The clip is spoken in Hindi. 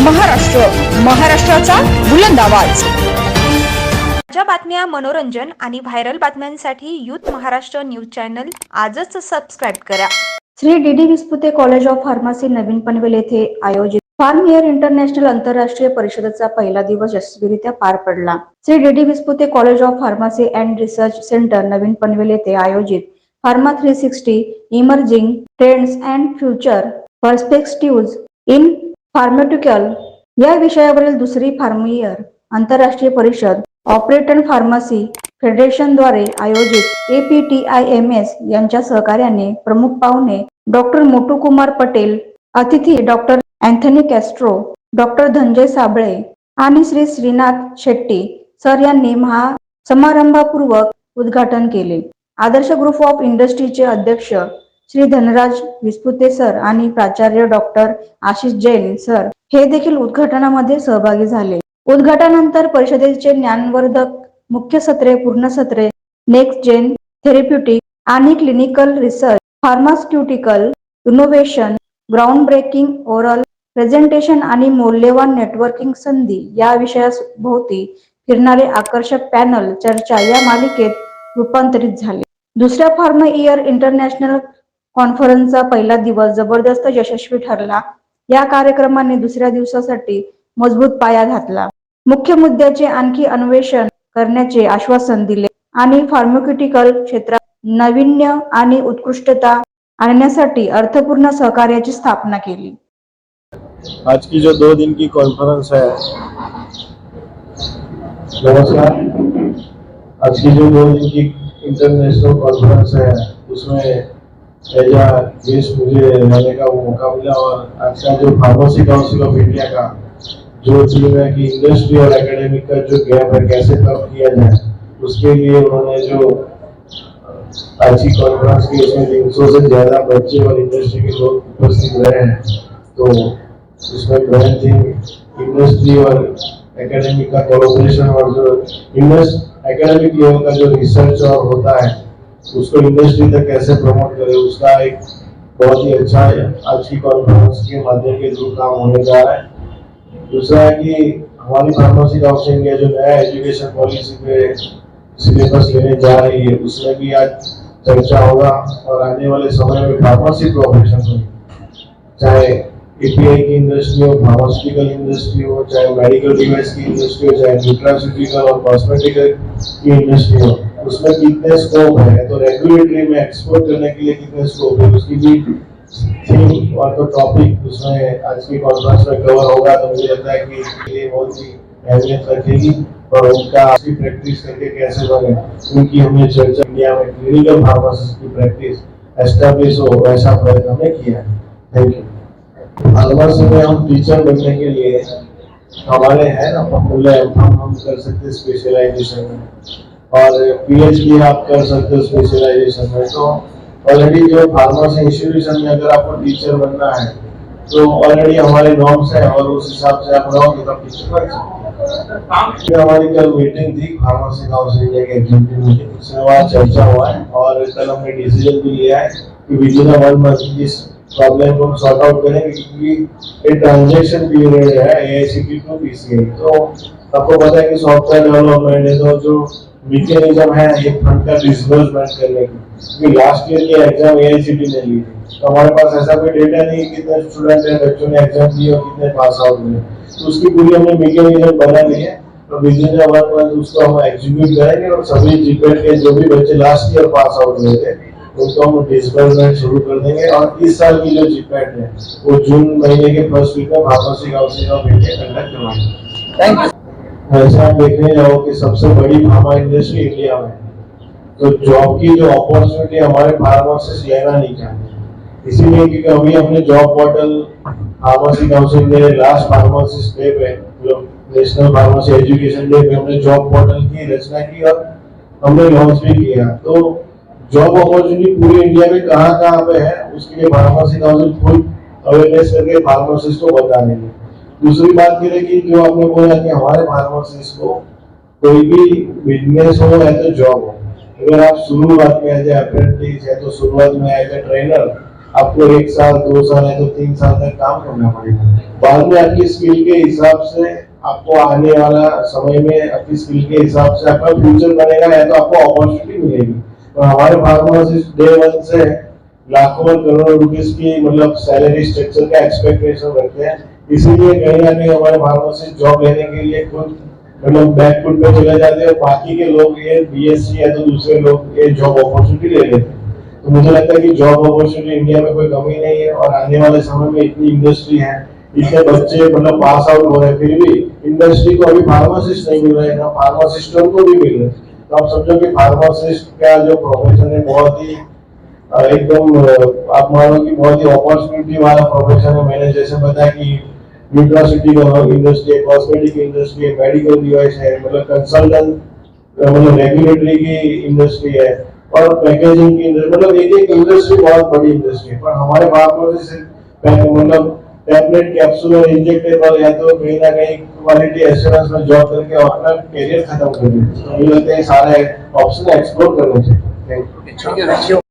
महाराष्ट्र, महाराष्ट्राचा बुलंद आवाज. ताज्या बातम्या, मनोरंजन आणि व्हायरल बातम्यांसाठी यूथ महाराष्ट्र न्यूज चॅनल आजच सबस्क्राईब करा. Shri D Vispute College of Pharmacy Navin Panvel येथे आयोजित फार्म इयर इंटरनॅशनल आंतरराष्ट्रीय परिषदेचा पहिला दिवस यशस्वीरित्या पार पडला. Shri D Vispute College of Pharmacy and Research Centre Navin Panvel येथे आयोजित Pharma 360 emerging trends and future perspectives in pharmaceutical या विषयावरील दुसरी फार्म इयर आंतरराष्ट्रीय परिषद ऑपरेटर फार्मसी फेडरेशनद्वारे आयोजित APTIMS यांच्या सहकार्याने प्रमुख पाहुणे डॉक्टर मोटू कुमार पटेल, अतिथी doctor Anthony castor, doctor Dhananjay Sable आणि श्री श्रीनाथ शेट्टी सर यांनी समारंभपूर्वक उद्घाटन केले. आदर्श ग्रुप ऑफ इंडस्ट्रीचे अध्यक्ष श्री धनराज विस्पुते सर आणि प्राचार्य डॉक्टर आशिष जैन सर हे देखील उद्घाटनामध्ये सहभागी झाले. उद्घाटनानंतर परिषदेचे ज्ञानवर्धक मुख्य सत्रे, पूर्ण सत्रे, नेक्स्ट जेन थेरप्युटिक आणि clinical research, pharmaceutical innovation, ground breaking oral presentation आणि मौल्यवान नेटवर्किंग संधी या विषयाभोवती फिरणारे आकर्षक पॅनल चर्चा या मालिकेत रूपांतरित झाले. दुसऱ्या फार्मा इयर इंटरनॅशनल कॉन्फरन्सचा पहिला दिवस जबरदस्त यशस्वी ठरला. या कार्यक्रमाने दुसऱ्या दिवसासाठी मजबूत पाया घातला. मुख्य मुद्द्याचे आणखी अन्वेषण करण्याचे आश्वासन दिले आणि फार्मास्युटिकल क्षेत्रात नाविन्य आणि उत्कृष्टता आणण्यासाठी अर्थपूर्ण सहकार्याची स्थापना केली. आज की जो 2 दिन की कॉन्फ्रेंस है, नमस्कार. आज की जो 2 दिन की इंटरनेशनल कॉन्फ्रेंस है उसमें एजा गेस्ट मुझे रहने का वो मौका मिला और आज का जो फार्मेसी काउंसिल ऑफ इंडिया का जो थीम है कि इंडस्ट्री और एकेडमिक का जो गैप है कैसे कम किया जाए, उसके लिए उन्होंने जो आज की कॉन्फ्रेंस की उसमें 300 से ज्यादा बच्चे और इंडस्ट्री के लोग उपस्थित रहे हैं. तो इसमें मेन थीम इंडस्ट्री और एकेडमिक का कोलैबोरेशन और जो एकेडमिक लेवल का जो रिसर्च और होता है उसको इंडस्ट्री तक कैसे प्रमोट करे, उसका एक बहुत ही अच्छा आज की कॉन्फ्रेंस के माध्यम के थ्रू काम होने जा रहा है. दूसरा है कि हमारी फार्मेसी काउंसिल इंडिया जो नया एजुकेशन पॉलिसी पे सिलेबस लेने जा रही है उसमें भी आज चर्चा होगा और आने वाले समय में फार्मेसी प्रोफेशन में चाहे API की इंडस्ट्री हो, फार्मास्यूटिकल इंडस्ट्री हो, चाहे मेडिकल डिवाइस की इंडस्ट्री हो, चाहे न्यूट्रास्यूटिकल और कॉस्मेटिकल की इंडस्ट्री हो, उसमें कितने स्कोप है, तो रेगुलेटरी में एक्सपोर्ट करने के लिए कितने स्कोप है, उसकी भी थीम और तो टॉपिक उसमें आज की कॉन्फ्रेंस में कवर होगा. तो मुझे लगता है कि ये बहुत ही अहमियत रखेगी और उनका अच्छी प्रैक्टिस करके कैसे बने उनकी हमने चर्चा इंडिया में क्लिनिकल फार्मासिस्ट की प्रैक्टिस एस्टैब्लिश हो ऐसा प्रयत्न हमने किया है. Thank you. फार्मेसी में हम टीचर बनने के लिए हमारे है ना फॉर्मूला हम कर सकते स्पेशलाइजेशन में और PhD आप कर सकते हो स्पेशलाइजेशन में. तो ऑलरेडी जो फार्मेसी इंस्टीट्यूशन में अगर आपको टीचर बनना है तो ऑलरेडी हमारे नॉर्म्स है और उस हिसाब से आप रहोगे तब टीचर बन सकते. हमारी कल मीटिंग थी फार्मेसी काउंसिल इंडिया के एग्जीक्यूटिव मीटिंग, उसमें वहाँ चर्चा हुआ है और कल हमने डिसीजन भी लिया है कि विदिन 1 मंथ इस प्रॉब्लम को सॉर्ट आउट करेंगे क्योंकि ये ट्रांजेक्शन पीरियड है AICTE टू PCI. तो आपको पता है कि सॉफ्टवेयर डेवलपमेंट है तो जो मैकेनिज्म है ये फंड का डिसबर्समेंट करने की, क्योंकि लास्ट ईयर की एग्जाम AICTE ने ली थी तो हमारे पास ऐसा कोई डेटा नहीं है कितने स्टूडेंट हैं बच्चों ने एग्जाम दी और कितने पास आउट हुए. तो उसकी पूरी हमने मैकेनिज्म बना ली है और विदिन 1 मंथ उसको हम एग्जीक्यूट करेंगे और सभी जीपेट के जो भी बच्चे लास्ट ईयर पास आउट हुए थे उसको हम डिसबर्समेंट शुरू कर देंगे. और इस साल की जो जीपैट है वो जून महीने के फर्स्ट वीक में Pharmacy Council of India conduct करवाएंगे. Thank you. वैसे आप देखने जाओ कि सबसे बड़ी फार्मा इंडस्ट्री इंडिया में, तो जॉब की जो अपॉर्चुनिटी हमारे फार्मासिस्ट लेना नहीं चाहते, इसीलिए क्योंकि अभी हमने जॉब पोर्टल फार्मेसी काउंसिल के लास्ट फार्मासिस्ट डे पे नेशनल फार्मेसी एजुकेशन डे पे हमने जॉब पोर्टल की रचना की और हमने लॉन्च भी किया. तो जॉब अपॉर्चुनिटी पूरे इंडिया में कहाँ पे है उसके लिए फार्मेसी काउंसिल फुल अवेयरनेस करके फार्मासिस्ट को बता रही है. दूसरी बात ये है कि जो आपने बोला कि हमारे फार्मासिस्ट को कोई भी बिजनेस हो या तो जॉब हो, अगर आप शुरुआत में एज ए अप्रेंटिस या तो शुरुआत में एज ए ट्रेनर आपको 1 साल 2 साल है तो 3 साल तक काम करना पड़ेगा। बाद में आपकी स्किल के हिसाब से आपको आने वाला समय में आपकी स्किल के हिसाब से आपका फ्यूचर बनेगा या तो आपको अपॉर्चुनिटी मिलेगी। और हमारे फार्मासिस्ट डे 1 से लाखों और करोड़ों रुपीस की मतलब सैलरी स्ट्रक्चर का एक्सपेक्टेशन रखते हैं, इसीलिए कहीं ना कहीं हमारे फार्मासिस्ट जॉब लेने के लिए खुद मतलब बैक फुट पे चले जाते हैं और बाकी के लोग ये बीएससी या तो दूसरे लोग ये जॉब अपॉर्चुनिटी ले लेते हैं। तो मुझे लगता है कि जॉब अपॉर्चुनिटी इंडिया में कोई कमी नहीं है और आने वाले समय में इतनी इंडस्ट्री है, इतने बच्चे मतलब पास आउट हो रहे हैं, फिर भी इंडस्ट्री को अभी फार्मासिस्ट नहीं मिल रहे, ना फार्मासिस्टों को भी मिल रहे। तो आप समझो कि फार्मासिस्ट का जो प्रोफेशन है बहुत ही एकदम आप मानो कि बहुत ही अपॉर्चुनिटी वाला प्रोफेशन है। मैंने जैसे बताया कि न्यूट्रासिटी इंडस्ट्री है, कॉस्मेटिक इंडस्ट्री है, मेडिकल डिवाइस है, मतलब कंसल्टेंट मतलब रेगुलेटरी की इंडस्ट्री है और पैकेजिंग की इंडस्ट्री, मतलब एक इंडस्ट्री बहुत बड़ी इंडस्ट्री है। पर हमारे फार्मासिस्ट मतलब टैबलेट कैप्सूल और इंजेक्टेबल या तो कहीं ना कहीं क्वालिटी एश्योरेंस में जॉब करके अपना करियर खत्म कर देते हैं। मुझे लगता है सारे ऑप्शन एक्सप्लोर करने चाहिए। Thank you.